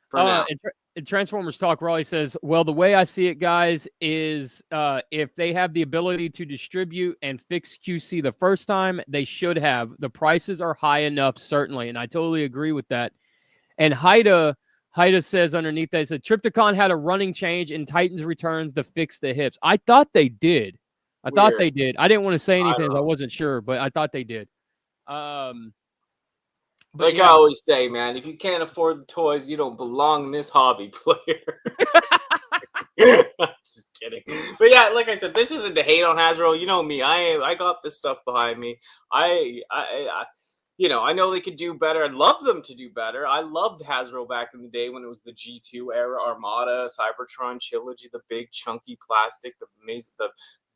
For now. In Transformers Talk, Raleigh says, well, the way I see it, guys, is if they have the ability to distribute and fix QC the first time, they should have. The prices are high enough, certainly. And I totally agree with that. And Haida says underneath that, he said, Trypticon had a running change in Titans Returns to fix the hips. I thought they did. I didn't want to say anything as I wasn't sure, but I thought they did. Like I always say, man, if you can't afford the toys, you don't belong in this hobby, player. I'm just kidding. But yeah, like I said, this isn't to hate on Hasbro. You know me. I got this stuff behind me. I know they could do better. I'd love them to do better. I loved Hasbro back in the day when it was the G2 era, Armada, Cybertron Trilogy, the big chunky plastic, the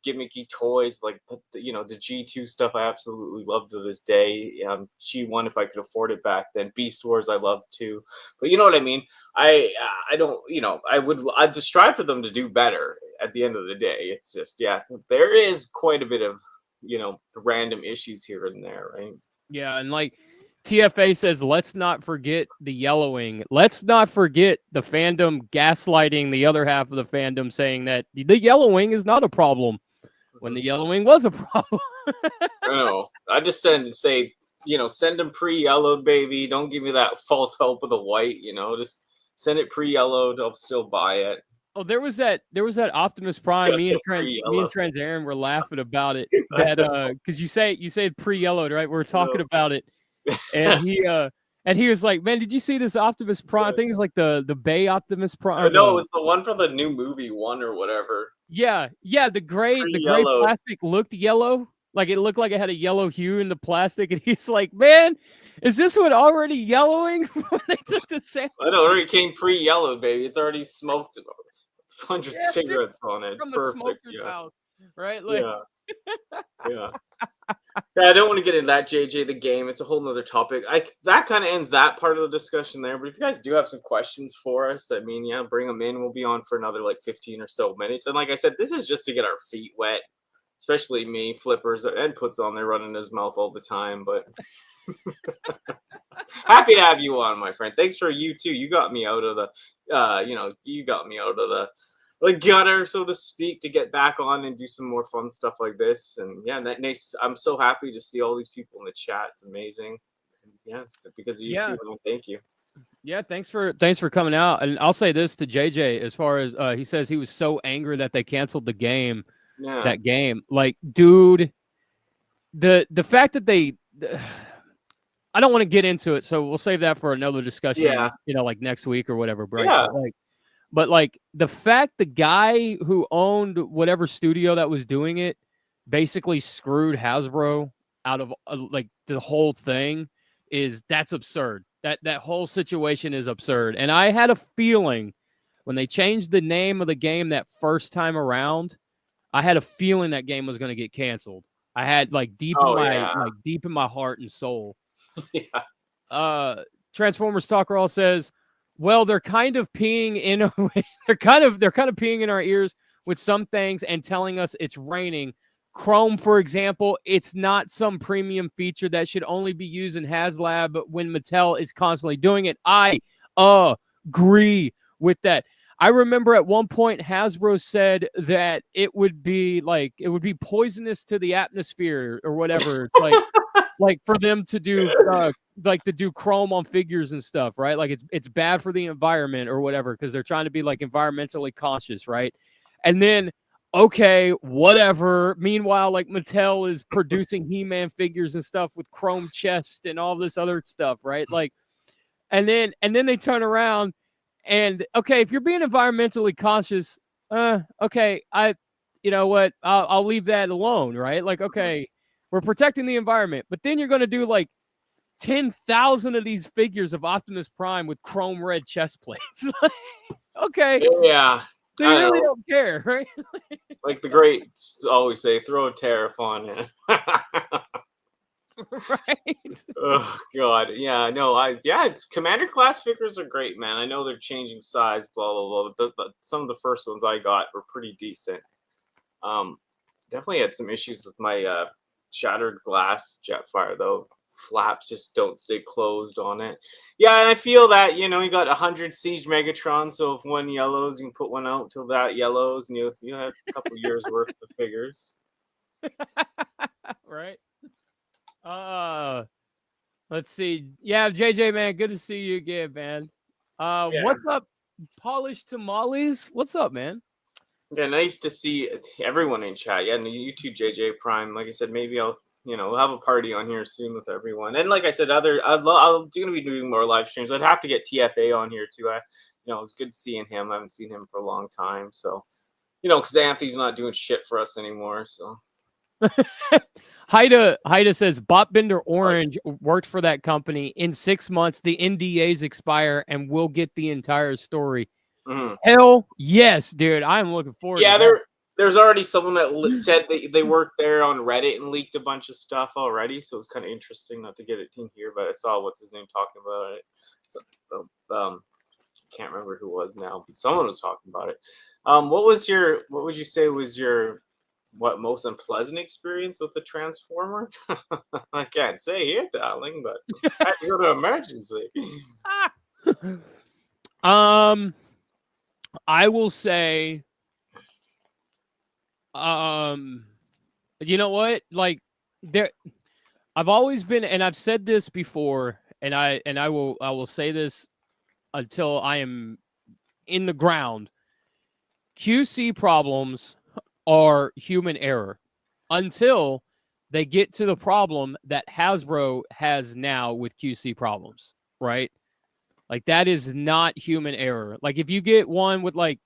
gimmicky toys, like the G2 stuff. I absolutely love to this day. G1, if I could afford it back then. Beast Wars, I love too. But you know what I mean. I don't. I'd strive for them to do better. At the end of the day, it's just there is quite a bit of random issues here and there, right? Yeah, and like TFA says, let's not forget the yellowing. Let's not forget the fandom gaslighting the other half of the fandom, saying that the yellowing is not a problem when the yellowing was a problem. I know. I just send them pre-yellowed, baby. Don't give me that false hope of the white. Just send it pre-yellowed. I'll still buy it. Oh, there was that Optimus Prime. Me and Trans Aaron were laughing about it. That because you say pre-yellowed, right? We were talking about it, and he was like, "Man, did you see this Optimus Prime? I think it's like the Bay Optimus Prime." No, it was the one from the new movie One or whatever. Yeah, the gray plastic looked yellow, like it looked like it had a yellow hue in the plastic, and he's like, "Man, is this one already yellowing when they took the sample?" I know, it already came pre-yellowed, baby. It's already smoked 100 cigarettes on it. From Perfect. The smoker's mouth, right? Yeah. I don't want to get into that, JJ, the game. It's a whole nother topic. That kind of ends that part of the discussion there. But if you guys do have some questions for us, I mean, bring them in. We'll be on for another 15 or so minutes. And like I said, this is just to get our feet wet, especially me. Flippers and puts on there running his mouth all the time. But happy to have you on, my friend. Thanks for you too. You got me out of the the gutter, so to speak, to get back on and do some more fun stuff like this. And I'm so happy to see all these people in the chat. It's amazing. And because of you too. Thank you. Yeah, thanks for coming out. And I'll say this to JJ, as far as he says he was so angry that they canceled the game. Yeah. That game, like, dude, the fact that I don't want to get into it, so we'll save that for another discussion. Yeah. Like next week or whatever. Right? Yeah. But the fact the guy who owned whatever studio that was doing it basically screwed Hasbro out of the whole thing that's absurd. That whole situation is absurd. And I had a feeling when they changed the name of the game that first time around, I had a feeling that game was going to get canceled. I had deep in my heart and soul. Yeah. Transformers Talker all says, well, they're kind of peeing in they're kind of peeing in our ears with some things and telling us it's raining. Chrome, for example, it's not some premium feature that should only be used in HasLab when Mattel is constantly doing it. I agree with that. I remember at one point Hasbro said that it would be poisonous to the atmosphere or whatever. It's like for them to do like to do chrome on figures and stuff, right? Like it's bad for the environment or whatever because they're trying to be like environmentally conscious, right? And then okay, whatever. Meanwhile, like Mattel is producing He-Man figures and stuff with chrome chest and all this other stuff, right? Like, and then they turn around and okay, if you're being environmentally conscious, okay, you know what? I'll leave that alone, right? Like, okay, we're protecting the environment, but then you're going to do like 10,000 of these figures of Optimus Prime with chrome red chest plates. Okay, Yeah. so you really don't care, right? Like the greats always say, throw a tariff on it. Right. Oh God, yeah, no, Commander class figures are great, man. I know they're changing size, blah blah blah. But some of the first ones I got were pretty decent. Definitely had some issues with my shattered glass Jetfire though. Flaps just don't stay closed on it. Yeah, and I feel that you got 100 Siege Megatron, so if one yellows, you can put one out till that yellows, and you have a couple years worth of figures. Right. Let's see. Yeah, JJ, man, good to see you again, man. Yeah. What's up, Polished Tamales? What's up, man? Yeah, nice to see everyone in chat. Yeah, and you too, JJ Prime. Like I said, maybe I'll we'll have a party on here soon with everyone. And like I said, I'm gonna be doing more live streams. I'd have to get TFA on here too. It's good seeing him. I haven't seen him for a long time, so because Anthony's not doing shit for us anymore. So. Haida says Botbender Orange worked for that company. In 6 months, the NDAs expire and we'll get the entire story. Mm-hmm. Hell yes, dude. I'm looking forward to that. There's already someone that said they worked there on Reddit and leaked a bunch of stuff already. So it's kind of interesting, not to get it in here, but I saw what's his name talking about it. So can't remember who it was now, but someone was talking about it. What would you say was your most unpleasant experience with the Transformer? I can't say here, darling, but I had to go to emergency. I will say, you know what? Like I've always been, and I've said this before, and I will say this until I am in the ground. QC problems are human error until they get to the problem that Hasbro has now with QC problems, right? Like that is not human error. Like if you get one with like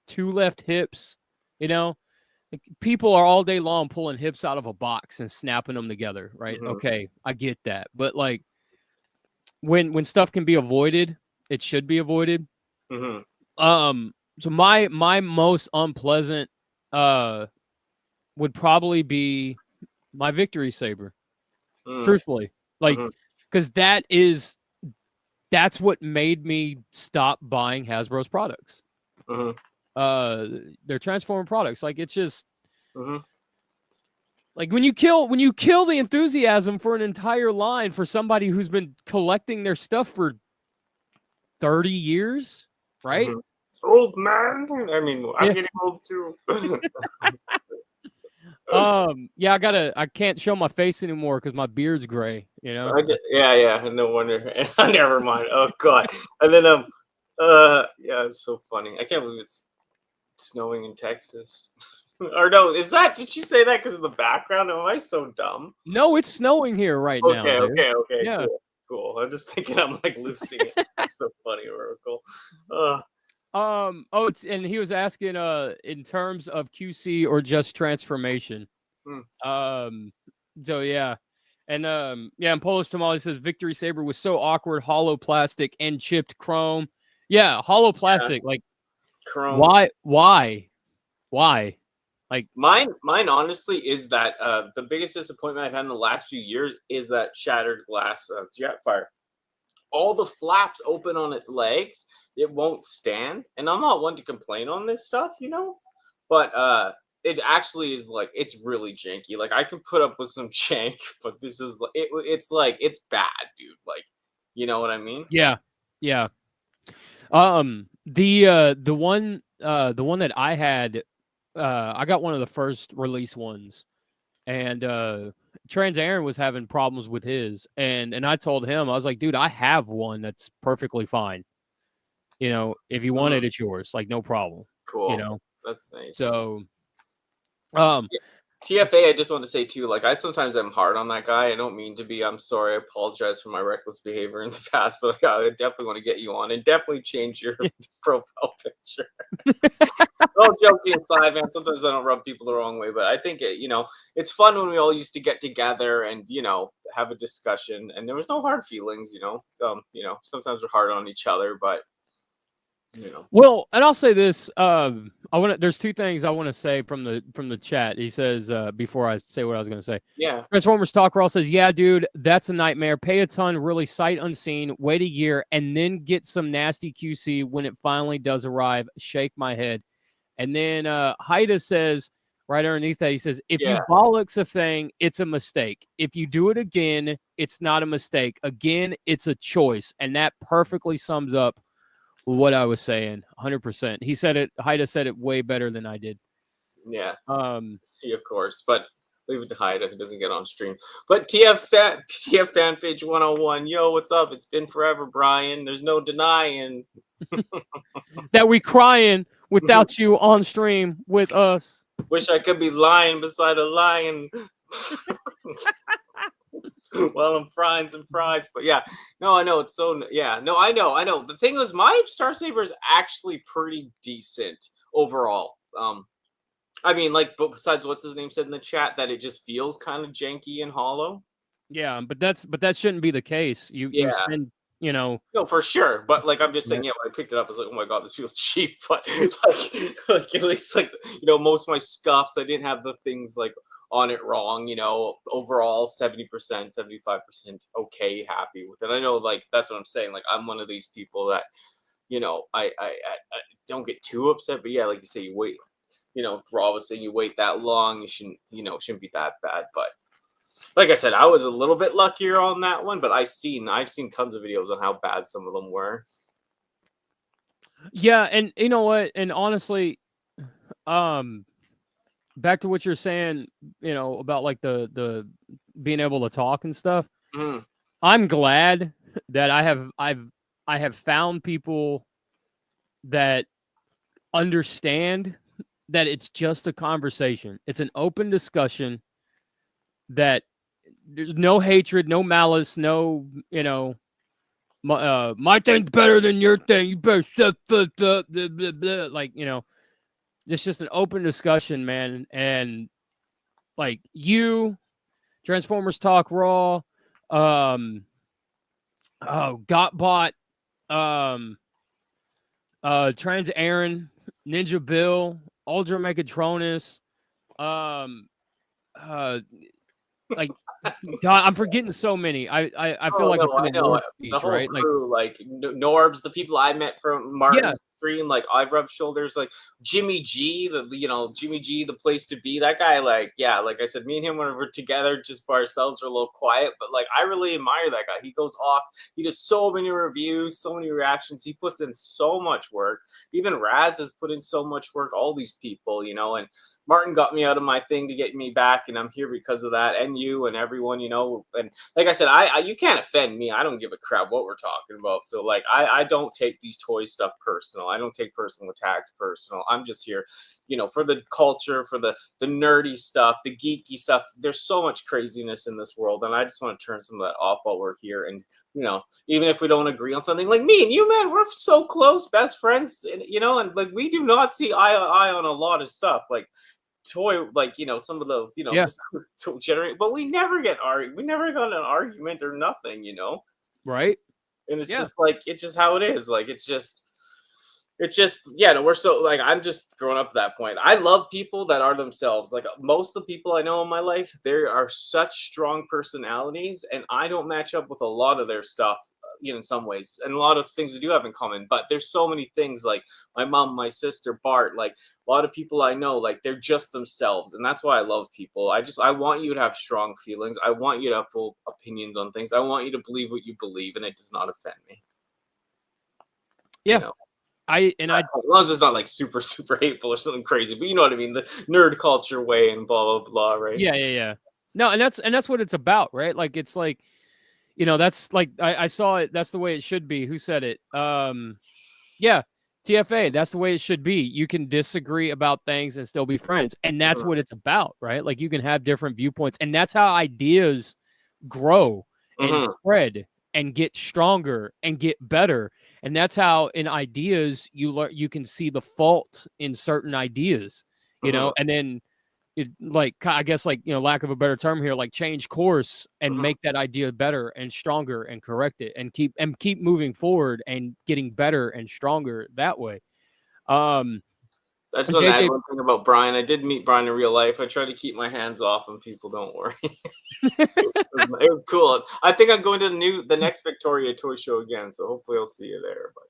2 left hips, like people are all day long pulling hips out of a box and snapping them together, right? Mm-hmm. Okay, I get that. But like when stuff can be avoided, it should be avoided. Mm-hmm. So my most unpleasant would probably be my Victory Saber. Truthfully. Like because that's what made me stop buying Hasbro's products. They're Transformer products. Like it's just like when you kill the enthusiasm for an entire line for somebody who's been collecting their stuff for 30 years, right? Old man. I mean, I'm getting old too. Yeah, I can't show my face anymore because my beard's gray, Yeah, no wonder. Never mind. Oh God. And then yeah, it's so funny. I can't believe it's snowing in Texas. Or no, did she say that because of the background? Am I so dumb? No, it's snowing here right now. Okay. Yeah. Cool. I'm just thinking I'm like losing it. It's so funny, Oracle. And he was asking in terms of QC or just transformation. So yeah. And and Polish Tamale says Victory Saber was so awkward, hollow plastic and chipped chrome. Yeah, hollow plastic, like chrome. Why? Like mine honestly is that the biggest disappointment I've had in the last few years is that shattered glass Jetfire. All the flaps open on its legs, it won't stand. And I'm not one to complain on this stuff, but it actually is like it's really janky. Like I can put up with some jank, but this is it's like it's bad, dude. Like, you know what I mean? Yeah. The one that I had, I got one of the first release ones, and Trans Aaron was having problems with his, and I told him, I was like, dude, I have one that's perfectly fine. You know, if you want it, it's yours. Like, no problem. Cool. You know, That's nice. so TFA, I just want to say too, like I sometimes am hard on that guy. I don't mean to be. I'm sorry. I apologize for my reckless behavior in the past, but I definitely want to get you on and definitely change your profile picture. All joking aside, man, sometimes I don't rub people the wrong way, but I think it's fun when we all used to get together and have a discussion, and there was no hard feelings. Sometimes we're hard on each other, but Well, and I'll say this. There's two things I want to say from the chat. He says before I say what I was going to say. Yeah. Transformers Talk Raw says, yeah, dude, that's a nightmare. Pay a ton, really sight unseen. Wait a year, and then get some nasty QC when it finally does arrive. Shake my head. And then Haida says right underneath that, he says, if you bollocks a thing, it's a mistake. If you do it again, it's not a mistake. Again, it's a choice, and that perfectly sums up what I was saying, 100%. He said it. Haida said it way better than I did. Yeah. Of course, but leave it to Haida who doesn't get on stream. But TF fan page 101. Yo, what's up? It's been forever, Brian. There's no denying that we crying without you on stream with us. Wish I could be lying beside a lion. Well, I'm frying some fries, but yeah, no, I know it's so. Yeah, no, I know. The thing is, my Star Saber is actually pretty decent overall. I mean, like, but besides what's his name said in the chat that it just feels kind of janky and hollow. Yeah, but that shouldn't be the case. You spend, No, for sure. But like, I'm just saying, when I picked it up, I was like, oh my god, this feels cheap. But like at least most of my scuffs, I didn't have the things like on it wrong, overall 70%, 75% okay, happy with it. I know, like, that's what I'm saying. Like, I'm one of these people that, I don't get too upset, but yeah, like you say, you wait, Raw was saying you wait that long, you shouldn't be that bad. But like I said, I was a little bit luckier on that one, but I've seen tons of videos on how bad some of them were. Yeah, and you know what? And honestly, back to what you're saying, about like the being able to talk and stuff. Mm-hmm. I'm glad that I have found people that understand that it's just a conversation. It's an open discussion that there's no hatred, no malice, no, my thing's better than your thing. You better shut the like, it's just an open discussion, man. And like you, Transformers Talk Raw, Gotbot, Trans Aaron, Ninja Bill, Ultra Megatronus, like, God, I'm forgetting so many. I feel like it's an award speech, the whole right? Crew, like Norbs, the people I met from Martin's stream, like I've rubbed shoulders, like Jimmy G, Jimmy G, the place to be. That guy, like I said, me and him when we're together, just by ourselves, are a little quiet, but like I really admire that guy. He goes off. He does so many reviews, so many reactions. He puts in so much work. Even Raz has put in so much work. All these people, and Martin got me out of my thing to get me back, and I'm here because of that, and you and everyone, and like I said, I you can't offend me. I don't give a crap what we're talking about. So like I don't take these toy stuff personal. I don't take personal attacks personal. I'm just here, for the culture, for the nerdy stuff, the geeky stuff. There's so much craziness in this world, and I just want to turn some of that off while we're here. And even if we don't agree on something, like me and you, man, we're so close, best friends, and and like we do not see eye to eye on a lot of stuff, like toy, like some of the just to generate, but we never got an argument or nothing, right? And it's just like it's just how it is. Like it's just no, we're so, like, I'm just growing up at that point. I love people that are themselves. Like most of the people I know in my life, there are such strong personalities, and I don't match up with a lot of their stuff, in some ways, and a lot of things we do have in common. But there's so many things, like my mom, my sister, Bart, like a lot of people I know, like they're just themselves, and that's why I love people. I want you to have strong feelings. I want you to have full opinions on things. I want you to believe what you believe, and it does not offend me. Yeah. As long as it's not like super, super hateful or something crazy, but you know what I mean, the nerd culture way and blah blah blah, right? Yeah. No, and that's what it's about, right? Like it's like, that's like I saw it. That's the way it should be. Who said it? Yeah, TFA. That's the way it should be. You can disagree about things and still be friends, and that's what it's about, right? Like you can have different viewpoints, and that's how ideas grow and spread and get stronger and get better. And that's how in ideas you can see the fault in certain ideas, and then it, like, I guess, like, lack of a better term here, like change course and make that idea better and stronger and correct it and keep moving forward and getting better and stronger that way. That's one thing about Brian. I did meet Brian in real life. I try to keep my hands off him. People, don't worry. It was cool. I think I'm going to the next Victoria Toy Show again, so hopefully I'll see you there. But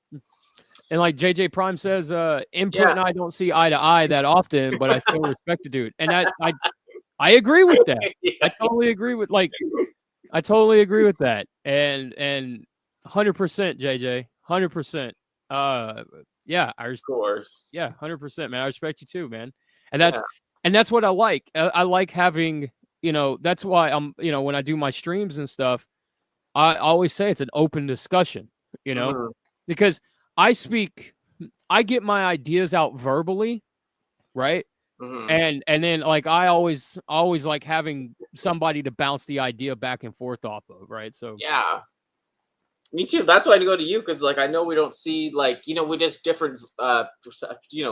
and like JJ Prime says, Input and I don't see eye to eye that often, but I still respect the dude, and I agree with that. I totally agree with that, and 100% JJ, 100%. Yeah, of course. Yeah, 100%, man. I respect you too, man. And that's what I like. I like having, that's why I'm, when I do my streams and stuff, I always say it's an open discussion, because I get my ideas out verbally, right? And then like I always like having somebody to bounce the idea back and forth off of, right? So yeah. Me too. That's why I go to you, because like I know we don't see, like, we just different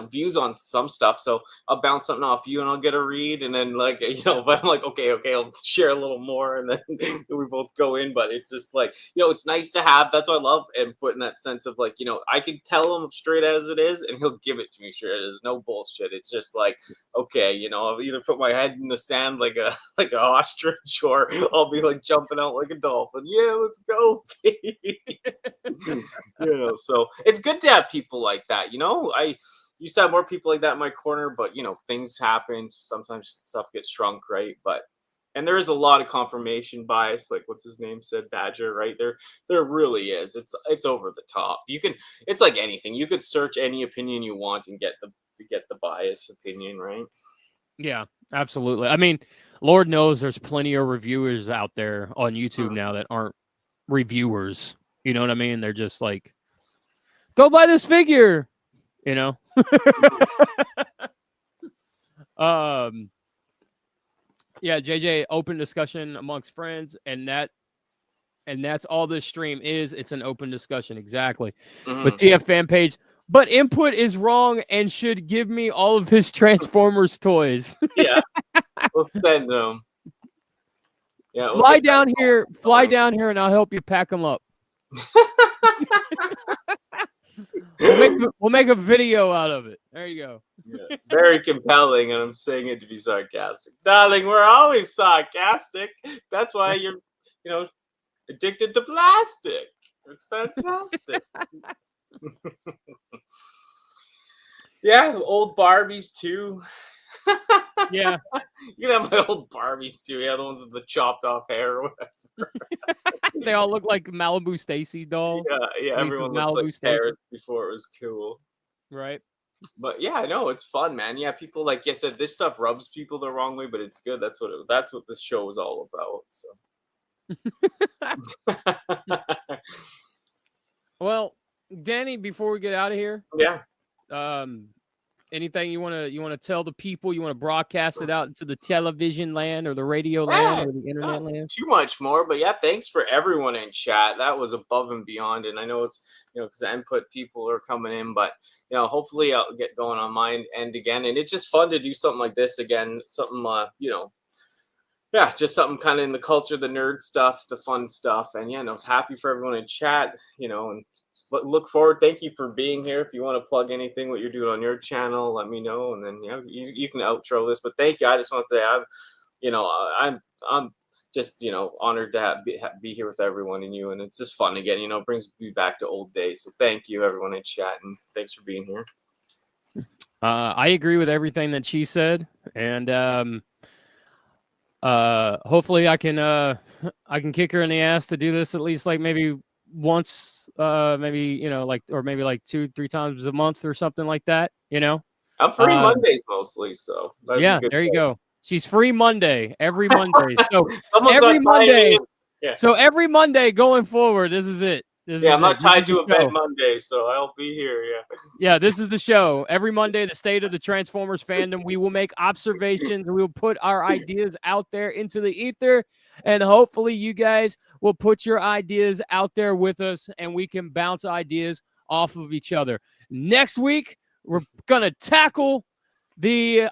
views on some stuff. So I'll bounce something off you and I'll get a read, and then like but I'm like okay, I'll share a little more, and then we both go in. But it's just like it's nice to have. That's why I love Input in that sense of like I can tell him straight as it is, and he'll give it to me straight as it is. No bullshit. It's just like okay, I'll either put my head in the sand like a ostrich, or I'll be like jumping out like a dolphin. Yeah, let's go. So it's good to have people like that. I used to have more people like that in my corner, but things happen. Sometimes stuff gets shrunk, right? And there is a lot of confirmation bias, like what's his name said, Badger, right? There really is. It's over the top. It's like anything. You could search any opinion you want and get the bias opinion, right? Yeah, absolutely. I mean, Lord knows there's plenty of reviewers out there on YouTube now that aren't reviewers. You know what I mean? They're just like, go buy this figure, Yeah, JJ, open discussion amongst friends, and that's all this stream is. It's an open discussion, exactly. With TF fan page, but Input is wrong and should give me all of his Transformers toys. Yeah, we'll send them. Yeah, fly down here, and I'll help you pack them up. We'll make a video out of it. There you go. Yeah, very compelling, and I'm saying it to be sarcastic. Darling, we're always sarcastic. That's why you're, addicted to plastic. It's fantastic. Yeah, old Barbies too. Yeah. You can have my old Barbies too. Yeah, the ones with the chopped off hair or whatever. They all look like Malibu Stacy dolls. Yeah. Everyone looks like Paris before it was cool. Right. But yeah, I know it's fun, man. Yeah, people, like I said, this stuff rubs people the wrong way, but it's good. That's what this show is all about. So. Well, Danny, before we get out of here, anything you want to tell the people? You want to broadcast it out into the television land or the radio land or the internet land? Too much more, but yeah, thanks for everyone in chat. That was above and beyond, and I know it's because the Input people are coming in, but hopefully I'll get going on my end again, and it's just fun to do something like this again. Something just something kind of in the culture, the nerd stuff, the fun stuff, and I was happy for everyone in chat, and look forward. Thank you for being here. If you want to plug anything, what you're doing on your channel, let me know, and then you can outro this. But thank you. I just want to say I'm just honored to be here with everyone and you, and it's just fun again. It brings me back to old days. So thank you, everyone in chat, and thanks for being here. I agree with everything that she said, and hopefully I can kick her in the ass to do this at least like maybe once, maybe or maybe like 2-3 times a month or something like that. I'm free Mondays mostly, so yeah, there you go. She's free Monday, every Monday. So Someone's every on Monday. timing. Yeah. So every Monday going forward, this is it. I'm not tied to a show. bed Monday, so I'll be here. Yeah. Yeah, this is the show. Every Monday, the state of the Transformers fandom. We will make observations. We will put our ideas out there into the ether. And hopefully you guys will put your ideas out there with us and we can bounce ideas off of each other. Next week, we're going to tackle the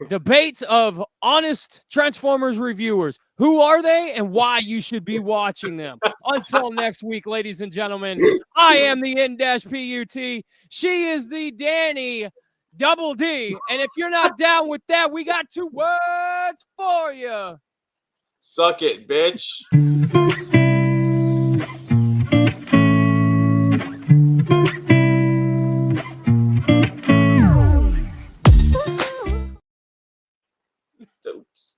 debates of honest Transformers reviewers. Who are they and why you should be watching them? Until next week, ladies and gentlemen, I am the N-PUT. She is the Danny Double D. And if you're not down with that, we got 2 words for you. Suck it, bitch. Oops.